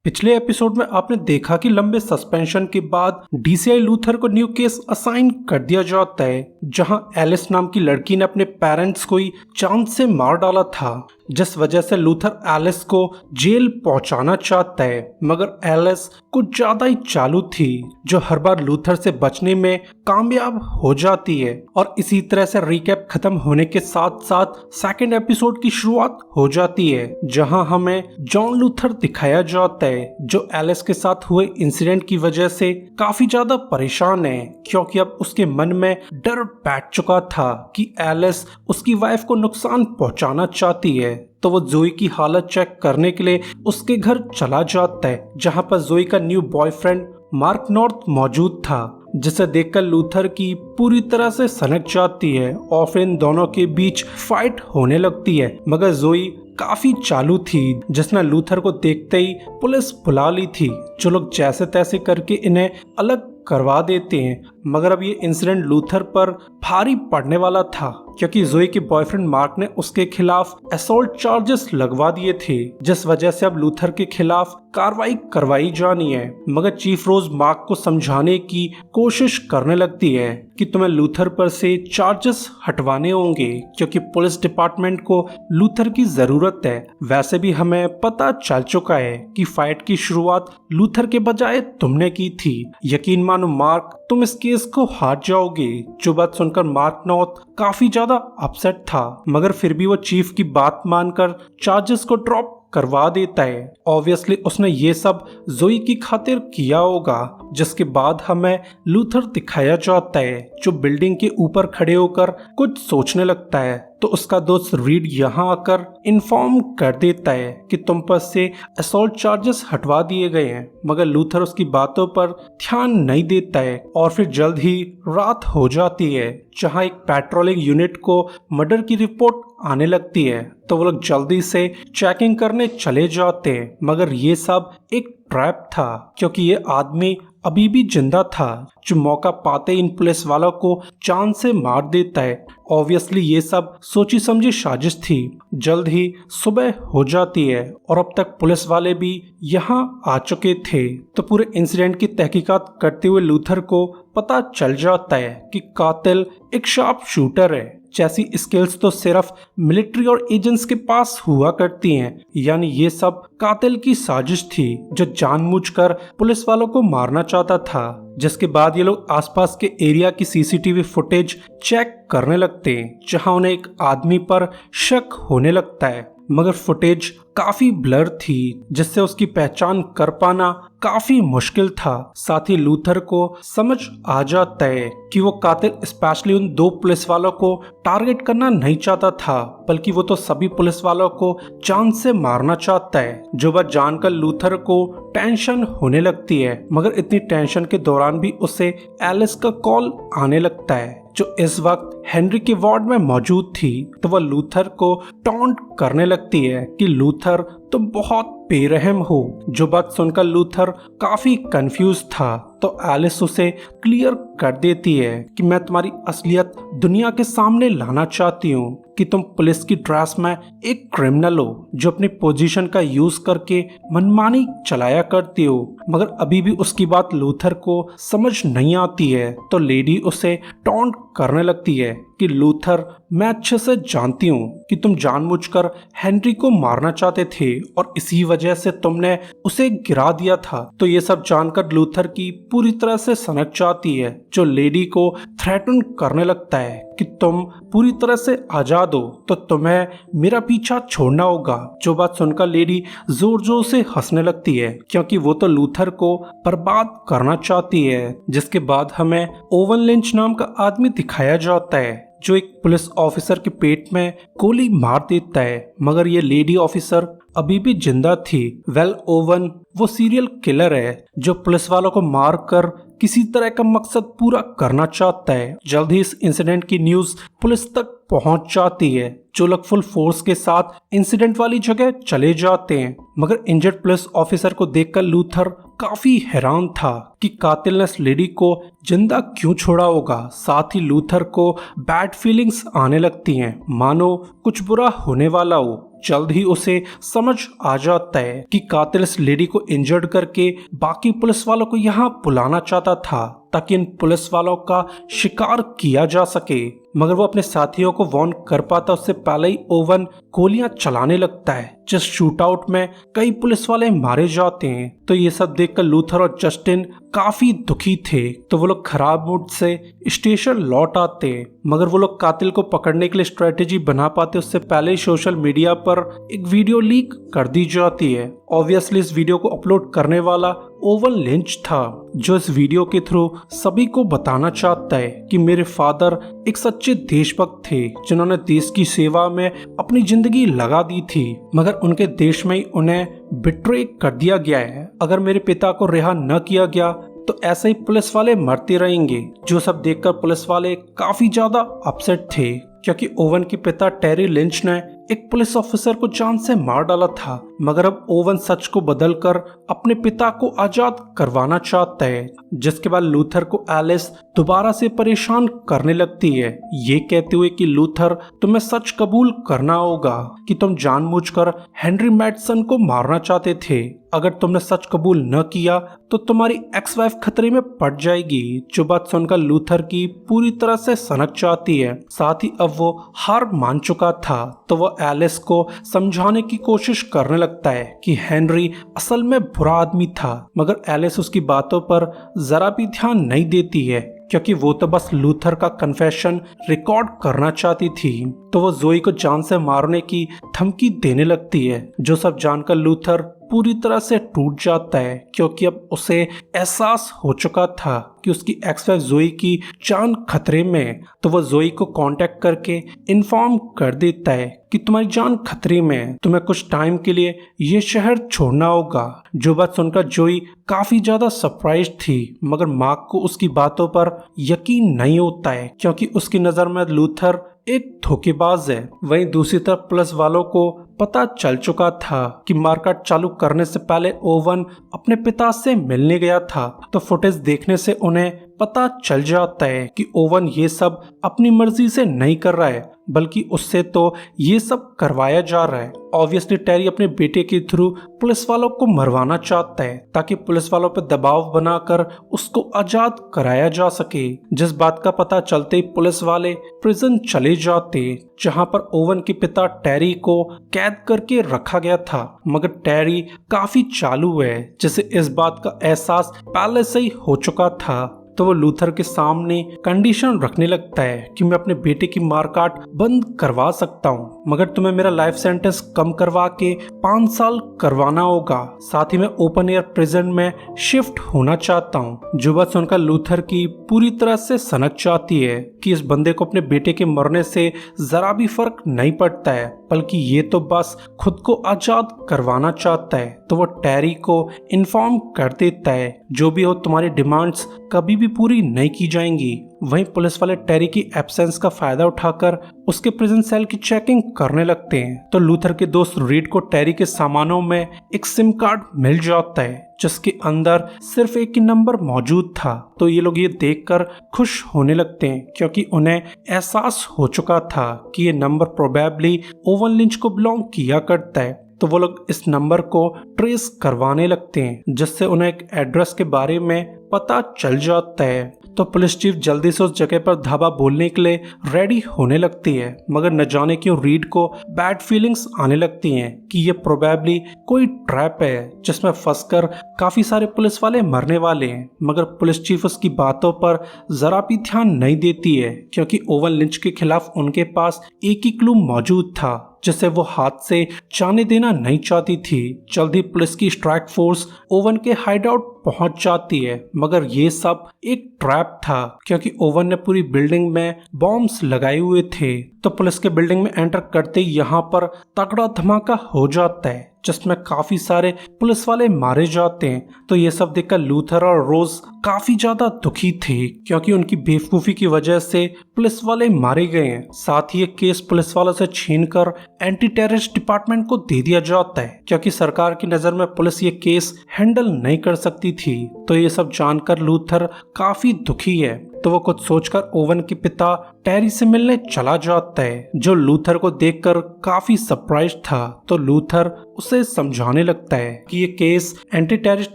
पिछले एपिसोड में आपने देखा कि लंबे सस्पेंशन के बाद डीसीआई लूथर को न्यू केस असाइन कर दिया जाता है, जहां एलिस नाम की लड़की ने अपने पेरेंट्स को ही चांद से मार डाला था, जिस वजह से लूथर एलिस को जेल पहुंचाना चाहता है। मगर एलिस कुछ ज्यादा ही चालू थी, जो हर बार लूथर से बचने में कामयाब हो जाती है। और इसी तरह से रिकैप खत्म होने के साथ साथ सेकंड एपिसोड की शुरुआत हो जाती है, जहां हमें जॉन लूथर दिखाया जाता है, जो एलिस के साथ हुए इंसिडेंट की वजह से काफी ज्यादा परेशान है, क्योंकि अब उसके मन में डर बैठ चुका था कि एलिस उसकी वाइफ को नुकसान पहुंचाना चाहती है। तो वो जोई की हालत चेक करने के लिए उसके घर चला जाता है, जहां पर जोई का न्यू बॉयफ्रेंड मार्क नॉर्थ मौजूद था, जिसे देखकर लूथर की पूरी तरह से सनक जाती है और फिर इन दोनों के बीच फाइट होने लगती है। मगर जोई काफी चालू थी, जिसने लूथर को देखते ही पुलिस बुला ली थी, जो लोग जैसे तैसे करके इन्हें अलग करवा देते हैं। मगर अब ये इंसिडेंट लूथर पर भारी पड़ने वाला था, क्योंकि जोई के बॉयफ्रेंड मार्क ने उसके खिलाफ असॉल्ट चार्जेस लगवा दिए थे, जिस वजह से अब लूथर के खिलाफ कार्रवाई करवाई जानी है। मगर चीफ रोज मार्क को समझाने की कोशिश करने लगती है कि तुम्हें लूथर पर से चार्जेस हटवाने होंगे, क्योंकि पुलिस डिपार्टमेंट को लूथर की जरूरत है। वैसे भी हमें पता चल चुका है कि फाइट की शुरुआत लूथर के बजाय तुमने की थी। यकीन मानो मार्क, तुम इस केस को हार जाओगे। जो बात सुनकर मार्क नॉर्थ काफी ज्यादा अपसेट था, मगर फिर भी वो चीफ की बात मानकर चार्जेस को ड्रॉप करवा देता है। ऑब्वियसली उसने ये सब जोई की खातिर किया होगा, जिसके बाद हमें लूथर दिखाया जाता है, जो बिल्डिंग के ऊपर खड़े होकर कुछ सोचने लगता है। तो उसका दोस्त रीड यहाँ आकर इन्फॉर्म कर देता है कि तुम पर से असॉल्ट चार्जेस हटवा दिए गए हैं। मगर लूथर उसकी बातों पर ध्यान नहीं देता है और फिर जल्द ही रात हो जाती है, जहाँ एक पेट्रोलिंग यूनिट को मर्डर की रिपोर्ट आने लगती है। तो वो लोग जल्दी से चेकिंग करने चले जाते हैं, मगर ये सब एक ट्रैप था, क्योंकि ये आदमी अभी भी जिंदा था, जो मौका पाते इन पुलिस वालों को जान से मार देता है। ऑब्वियसली ये सब सोची समझी साजिश थी। जल्द ही सुबह हो जाती है और अब तक पुलिस वाले भी यहाँ आ चुके थे। तो पूरे इंसिडेंट की तहकीकात करते हुए लूथर को पता चल जाता है कि कातिल एक शार्प शूटर है, जैसी स्किल्स तो सिर्फ मिलिट्री और एजेंट्स के पास हुआ करती हैं। यानी ये सब कातिल की साजिश थी, जो जानबूझकर पुलिस वालों को मारना चाहता था। जिसके बाद ये लोग आसपास के एरिया की सीसीटीवी फुटेज चेक करने लगते हैं, जहां उन्हें एक आदमी पर शक होने लगता है। मगर फुटेज काफी ब्लर थी, जिससे उसकी पहचान कर पाना काफी मुश्किल था। साथ ही लूथर को समझ आ जाता है कि वो कातिल स्पेशली उन दो पुलिस वालों को टारगेट करना नहीं चाहता था, बल्कि वो तो सभी पुलिस वालों को जान से मारना चाहता है। जो बात जानकर लूथर को टेंशन होने लगती है, मगर इतनी टेंशन के दौरान भी उसे एलिस का कॉल आने लगता है, जो इस वक्त हेनरी के वार्ड में मौजूद थी। तो वह लूथर को टॉन्ट करने लगती है कि लूथर तुम बहुत बेरहम हो। जो बात सुनकर लूथर काफी कंफ्यूज था, तो एलिस उसे क्लियर कर देती है कि मैं तुम्हारी असलियत दुनिया के सामने लाना चाहती हूँ, कि तुम पुलिस की ड्रेस में एक क्रिमिनल हो, जो अपनी पोजीशन का यूज करके मनमानी चलाया करती हो। मगर अभी भी उसकी बात लूथर को समझ नहीं आती है, तो लेडी उसे टॉन्ट करने लगती है कि लूथर, मैं अच्छे से जानती हूँ कि तुम जानबूझकर हेनरी को मारना चाहते थे और इसी वजह से तुमने उसे गिरा दिया था। तो ये सब जानकर लूथर की पूरी तरह से सनक जाती है, जो लेडी को थ्रेटन करने लगता है कि तुम पूरी तरह से आजाद हो, तो तुम्हें मेरा पीछा छोड़ना होगा। जो बात सुनकर लेडी जोर जोर से हंसने लगती है, क्योंकि वो तो लूथर को बर्बाद करना चाहती है। जिसके बाद हमें ओवन लिंच नाम का आदमी दिखाया जाता है, जो एक पुलिस ऑफिसर के पेट में गोली मार देता है। मगर ये लेडी ऑफिसर अभी भी जिंदा थी। वेल, ओवन वो सीरियल किलर है, जो पुलिस वालों को मार कर किसी तरह का मकसद पूरा करना चाहता है। जल्द ही इस इंसिडेंट की न्यूज पुलिस तक पहुंच जाती है, जो लोग फुल फोर्स के साथ इंसिडेंट वाली जगह चले जाते हैं। मगर इंजर्ड पुलिस ऑफिसर को देखकर लूथर काफी हैरान था कि कातिल ने इस लेडी को जिंदा क्यों छोड़ा होगा। साथ ही लूथर को बैड फीलिंग्स आने लगती हैं, मानो कुछ बुरा होने वाला हो। जल्द ही उसे समझ आ जाता है कि कातिल इस लेडी को इंजर्ड करके बाकी पुलिस वालों को यहाँ बुलाना चाहता था ताकि इन पुलिस वालों का शिकार किया जा सके। मगर वो अपने साथियों को वार्न कर पाता उससे पहले ही ओवन गोलियां चलाने लगता है, जिस शूटआउट में कई पुलिस वाले मारे जाते हैं। तो ये सब देखकर लूथर और जस्टिन काफी दुखी थे, तो वो लोग खराब मूड से स्टेशन लौट आते हैं। मगर वो लोग कातिल को पकड़ने के लिए स्ट्रेटेजी बना पाते उससे पहले ही सोशल मीडिया पर एक वीडियो लीक कर दी जाती है। ऑब्वियसली इस वीडियो को अपलोड करने वाला ओवन लिंच था, जो इस वीडियो के थ्रू सभी को बताना चाहता है कि मेरे फादर एक सच्चे देशभक्त थे जिन्होंने देश की सेवा में अपनी जिंदगी लगा दी थी, मगर उनके देश में ही उन्हें बिट्रे कर दिया गया है। अगर मेरे पिता को रिहा न किया गया तो ऐसे ही पुलिस वाले मरते रहेंगे। जो सब देखकर पुलिस वाले काफी ज्यादा अपसेट थे, क्योंकि ओवन के पिता टेरी लिंच ने एक पुलिस ऑफिसर को जान से मार डाला था। मगर अब ओवन सच को बदलकर अपने पिता को आजाद करवाना चाहता है, जिसके बाद लूथर को एलिस दोबारा से परेशान करने लगती है, ये कहते हुए कि लूथर तुम्हें सच कबूल करना होगा कि तुम जानबूझकर हेनरी मैडसन को मारना चाहते थे। अगर तुमने सच कबूल न किया तो तुम्हारी एक्स वाइफ खतरे में पड़ जाएगी। जो बात सुनकर लूथर की पूरी तरह से सनक जाती है। साथ ही अब वो हार मान चुका था, तो वो एलिस को समझाने की कोशिश करने लगता है कि हेनरी असल में बुरा आदमी था। मगर एलिस उसकी बातों पर जरा भी ध्यान नहीं देती है, क्योंकि वो तो बस लूथर का कन्फेशन रिकॉर्ड करना चाहती थी। तो वो जोई को जान से मारने की धमकी देने लगती है, जो सब जानकर लूथर पूरी तरह से टूट जाता है, क्योंकि अब उसे एहसास हो चुका था कि उसकी एक्स वाइफ जोई की जान खतरे में है। तो वो जोई को कांटेक्ट करके इन्फॉर्म कर देता है कि तुम्हारी जान खतरे में है, तुम्हें कुछ टाइम के लिए ये शहर छोड़ना होगा। जो बात सुनकर जोई काफी ज्यादा सरप्राइज थी, मगर मार्क को उसकी बातों पर यकीन नहीं होता है, क्योंकि उसकी नजर में लूथर एक धोखेबाज है। वहीं दूसरी तरफ पुलिस वालों को पता चल चुका था कि मार्केट चालू करने से पहले ओवन अपने पिता से मिलने गया था। तो फुटेज देखने से उन्हें पता चल जाता है कि ओवन ये सब अपनी मर्जी से नहीं कर रहा है, बल्कि उससे तो ये सब करवाया जा रहा है। ऑब्वियसली टेरी अपने बेटे के थ्रू पुलिस वालों को मरवाना चाहता है, ताकि पुलिस वालों पर दबाव बनाकर उसको आजाद कराया जा सके। जिस बात का पता चलते ही पुलिस वाले प्रिजन चले जाते, जहां पर ओवन के पिता टेरी को कैद करके रखा गया था। मगर टेरी काफी चालू है, जिसे इस बात का एहसास पहले से ही हो चुका था। तो वो लूथर के सामने कंडीशन रखने लगता है कि मैं अपने बेटे की मारकाट बंद करवा सकता हूँ, मगर तुम्हें मेरा लाइफ सेंटेंस कम करवा के 5 साल करवाना होगा। साथ ही मैं ओपन एयर प्रिजन में शिफ्ट होना चाहता हूँ। जो बात सुनकर लूथर की पूरी तरह से सनक जाती है कि इस बंदे को अपने बेटे के मरने से जरा भी फर्क नहीं पड़ता है, बल्कि ये तो बस खुद को आजाद करवाना चाहता है। तो वो टेरी को इन्फॉर्म कर देता है, जो भी हो तुम्हारी डिमांड्स कभी भी पूरी नहीं की जाएंगी। वहीं पुलिस वाले टेरी की एब्सेंस का फायदा उठाकर उसके प्रिजन सेल की चेकिंग करने लगते हैं। तो लूथर के दोस्त रीड को टेरी के सामानों में एक सिम कार्ड मिल जाता है, जिसके अंदर सिर्फ एक ही नंबर मौजूद था। तो ये लोग ये देखकर खुश होने लगते हैं, क्योंकि उन्हें एहसास हो चुका था कि ये नंबर प्रोबेबली ओवन लिंच को बिलोंग किया करता है। तो वो लोग इस नंबर को ट्रेस करवाने लगते हैं, जिससे उन्हें एक एड्रेस के बारे में पता चल जाता है। तो पुलिस चीफ जल्दी से उस जगह पर धावा बोलने के लिए रेडी होने लगती है, मगर न जाने क्यों रीड को बैड फीलिंग्स आने लगती हैं कि ये प्रोबेबली कोई ट्रैप है जिसमें फंसकर काफी सारे पुलिस वाले मरने वाले हैं। मगर पुलिस चीफ उसकी बातों पर जरा भी ध्यान नहीं देती है, क्योंकि ओवन लिंच के खिलाफ उनके पास एक ही क्लू मौजूद था, जिसे वो हाथ से जाने देना नहीं चाहती थी। जल्दी पुलिस की स्ट्राइक फोर्स ओवन के हाइडआउट पहुंच जाती है, मगर ये सब एक ट्रैप था, क्योंकि ओवन ने पूरी बिल्डिंग में बॉम्ब्स लगाए हुए थे। तो पुलिस के बिल्डिंग में एंटर करते ही यहाँ पर तगड़ा धमाका हो जाता है, जिसमें काफी सारे पुलिस वाले मारे जाते हैं। तो ये सब देखकर लूथर और रोज काफी ज्यादा दुखी थे, क्योंकि उनकी बेवकूफी की वजह से पुलिस वाले मारे गए हैं। साथ ही ये केस पुलिस वालों से छीनकर एंटी टेररिस्ट डिपार्टमेंट को दे दिया जाता है, क्योंकि सरकार की नजर में पुलिस ये केस हैंडल नहीं कर सकती थी। तो ये सब जानकर लूथर काफी दुखी है। तो वो कुछ सोचकर ओवन के पिता टेरी से मिलने चला जाता है, जो लूथर को देखकर काफी सरप्राइज था। तो लूथर उसे समझाने लगता है कि ये केस एंटी टेररिस्ट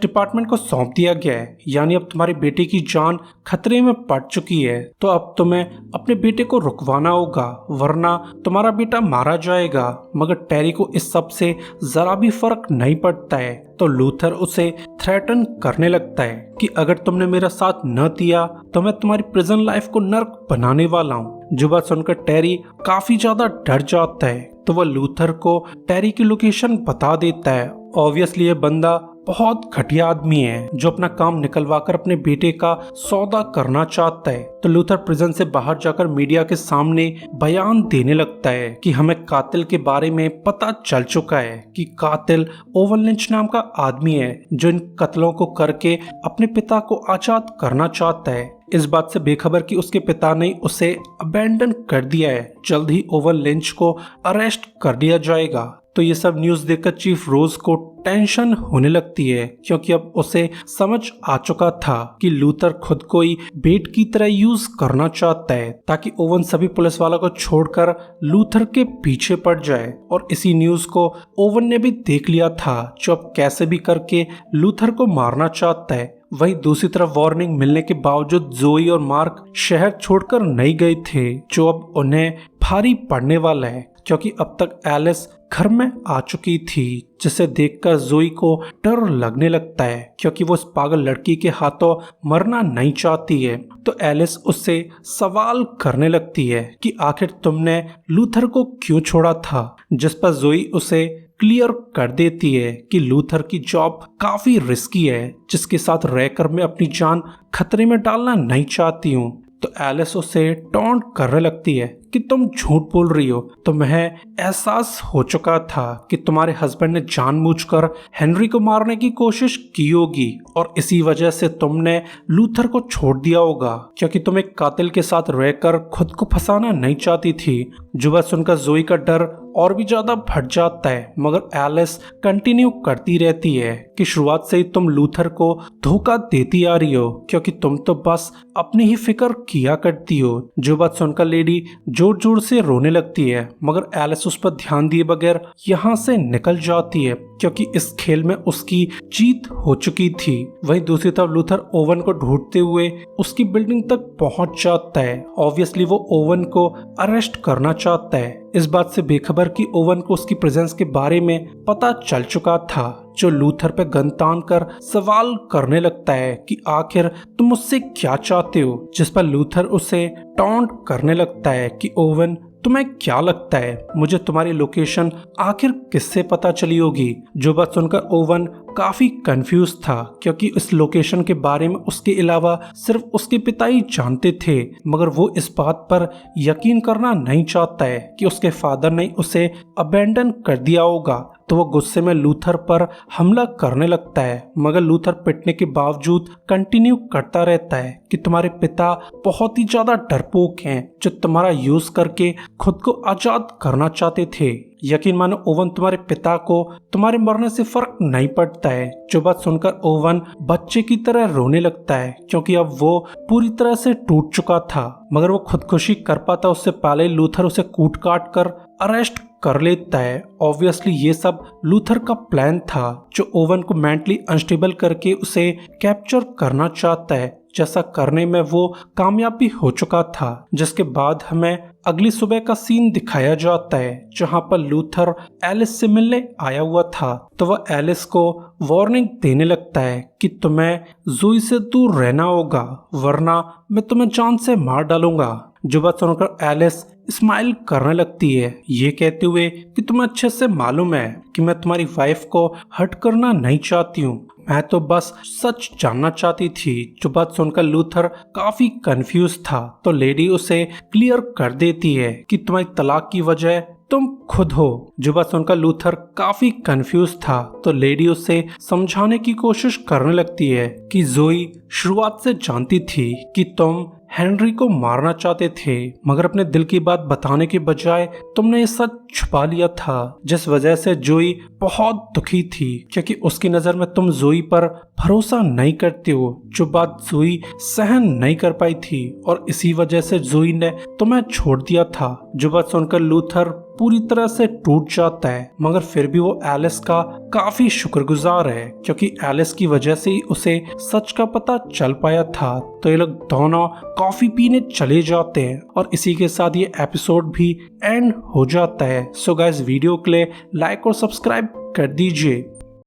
डिपार्टमेंट को सौंप दिया गया है, यानी अब तुम्हारी बेटे की जान खतरे में पड़ चुकी है। तो अब तुम्हें अपने बेटे को रुकवाना होगा, वरना तुम्हारा बेटा मारा जाएगा। मगर टेरी को इस सब से जरा भी फर्क नहीं पड़ता है। तो लूथर उसे थ्रेटन करने लगता है कि अगर तुमने मेरा साथ न दिया तो मैं तुम्हारी प्रिजन लाइफ को नर्क बनाने वाला हूँ। जो बात सुनकर टेरी काफी ज्यादा डर जाता है। तो वह लूथर को टेरी की लोकेशन बता देता है। ऑब्वियसली ये बंदा बहुत घटिया आदमी है जो अपना काम निकलवाकर अपने बेटे का सौदा करना चाहता है। तो लूथर प्रिजन से बाहर जाकर मीडिया के सामने बयान देने लगता है कि हमें कातिल के बारे में पता चल चुका है कि कातिल ओवन लिंच नाम का आदमी है जो इन कत्लों को करके अपने पिता को आजाद करना चाहता है। इस बात से बेखबर कि उसके पिता ने उसे अबैंडन कर दिया है। जल्द ही ओवन लिंच को अरेस्ट कर दिया जाएगा। तो ये सब न्यूज देखकर चीफ रोज को टेंशन होने लगती है, क्योंकि अब उसे समझ आ चुका था कि लूथर खुद को ही बेट की तरह यूज करना चाहता है ताकि ओवन सभी पुलिस वालों को छोड़कर लूथर के पीछे पड़ जाए। और इसी न्यूज को ओवन ने भी देख लिया था, जो अब कैसे भी करके लूथर को मारना चाहता है। वहीं दूसरी तरफ वार्निंग मिलने के बावजूद जोई और मार्क शहर छोड़कर नहीं गए थे, जो अब उन्हें भारी पड़ने वाला है, क्योंकि अब तक एलिस घर में आ चुकी थी, जिसे देखकर जोई को डर लगने लगता है, क्योंकि वो उस पागल लड़की के हाथों मरना नहीं चाहती है। तो एलिस उससे सवाल करने लगती है कि आखिर तुमने लूथर को क्यों छोड़ा था, जिस पर जोई उसे क्लियर कर देती है कि लूथर की जॉब काफी रिस्की है, जिसके साथ रहकर मैं अपनी जान खतरे में डालना नहीं चाहती हूँ। तो एलिस उसे टॉन्ट करने लगती है कि तुम झूठ बोल रही हो। तुम्हें एहसास हो चुका था कि तुम्हारे हस्बैंड ने जानबूझकर हेनरी को मारने की कोशिश की होगी और इसी वजह से तुमने लूथर को छोड़ दिया होगा, क्योंकि तुम एक कातिल के साथ रहकर खुद को फंसाना नहीं चाहती थी। जो बात सुनकर जोई का डर और भी ज्यादा बढ़ जाता है, मगर एलिस कंटिन्यू करती रहती है कि शुरुआत से ही तुम लूथर को धोखा देती आ रही हो, क्योंकि तुम तो बस अपनी ही फिक्र किया करती हो। जो बात सुनकर लेडी जोर जोर से रोने लगती है, मगर एलिस उस पर ध्यान दिए बगैर यहाँ से निकल जाती है, क्योंकि इस खेल में उसकी जीत हो चुकी थी। वहीं दूसरी तरफ लूथर ओवन को ढूंढते हुए उसकी बिल्डिंग तक पहुंच जाता है। ऑब्वियसली वो ओवन को अरेस्ट करना चाहता है, इस बात से बेखबर कि ओवन को उसकी प्रेजेंस के बारे में पता चल चुका था, जो लूथर पे गन तान कर सवाल करने लगता है कि आखिर तुम मुझसे क्या चाहते हो, जिस पर लूथर उसे टॉन्ट करने लगता है कि ओवन तुम्हें क्या लगता है मुझे तुम्हारी लोकेशन आखिर किससे पता चली होगी। जो बात सुनकर ओवन काफी कंफ्यूज था, क्योंकि इस लोकेशन के बारे में उसके अलावा सिर्फ उसके पिता ही जानते थे, मगर वो इस बात पर यकीन करना नहीं चाहता है कि उसके फादर ने उसे अबैंडन कर दिया होगा। तो वो गुस्से में लूथर पर हमला करने लगता है, मगर लूथर पिटने के बावजूद कंटिन्यू करता रहता है कि तुम्हारे पिता बहुत ही ज्यादा डरपोक हैं, जो तुम्हारा यूज करके खुद को आजाद करना चाहते थे। यकीन मानो ओवन, तुम्हारे पिता को तुम्हारे मरने से फर्क नहीं पड़ता है। जो बात सुनकर ओवन बच्चे की तरह रोने लगता है, क्योंकि अब वो पूरी तरह से टूट चुका था, मगर वो खुदकुशी कर पाता उससे पहले लूथर उसे कूट काट कर अरेस्ट कर लेता है। ऑब्वियसली ये सब लूथर का प्लान था, जो ओवन को मेंटली अनस्टेबल करके उसे कैप्चर करना चाहता है। जैसा करने में वो कामयाब भी हो चुका था, जिसके बाद हमें अगली सुबह का सीन दिखाया जाता है, जहां पर लूथर एलिस से मिलने आया हुआ था। तो वह एलिस को वार्निंग देने लगता है कि तुम्हें जोई से दूर रहना होगा, वरना मैं तुम्हें जान से मार डालूंगा। जो बात सुनकर एलिस स्माइल करने लगती है, ये कहते हुए कि तुम्हें अच्छे से मालूम है कि मैं तुम्हारी वाइफ को हर्ट करना नहीं चाहती हूँ, मैं तो बस सच जानना चाहती थी। जो बात सुनकर लूथर काफी कंफ्यूज था, तो लेडी उसे क्लियर कर देती है कि तुम्हारी तलाक की वजह तुम खुद हो। जो बात सुनकर लूथर काफी कंफ्यूज था, तो लेडी उसे समझाने की कोशिश करने लगती है कि जोई शुरुआत से जानती थी कि तुम हेनरी को मारना चाहते थे, मगर अपने दिल की बात बताने के बजाय तुमने ये सच छुपा लिया था, जिस वजह से जोई बहुत दुखी थी, क्योंकि उसकी नजर में तुम जोई पर भरोसा नहीं करते हो, जो बात जोई सहन नहीं कर पाई थी, और इसी वजह से जोई ने तुम्हें छोड़ दिया था। जो बात सुनकर लूथर पूरी तरह से टूट जाता है, मगर फिर भी वो एलिस का काफी शुक्रगुजार है, क्योंकि एलिस की वजह से ही उसे सच का पता चल पाया था। तो ये लोग दोनों कॉफी पीने चले जाते हैं, और इसी के साथ ये एपिसोड भी एंड हो जाता है। सो गाइस, वीडियो के लिए लाइक और सब्सक्राइब कर दीजिए।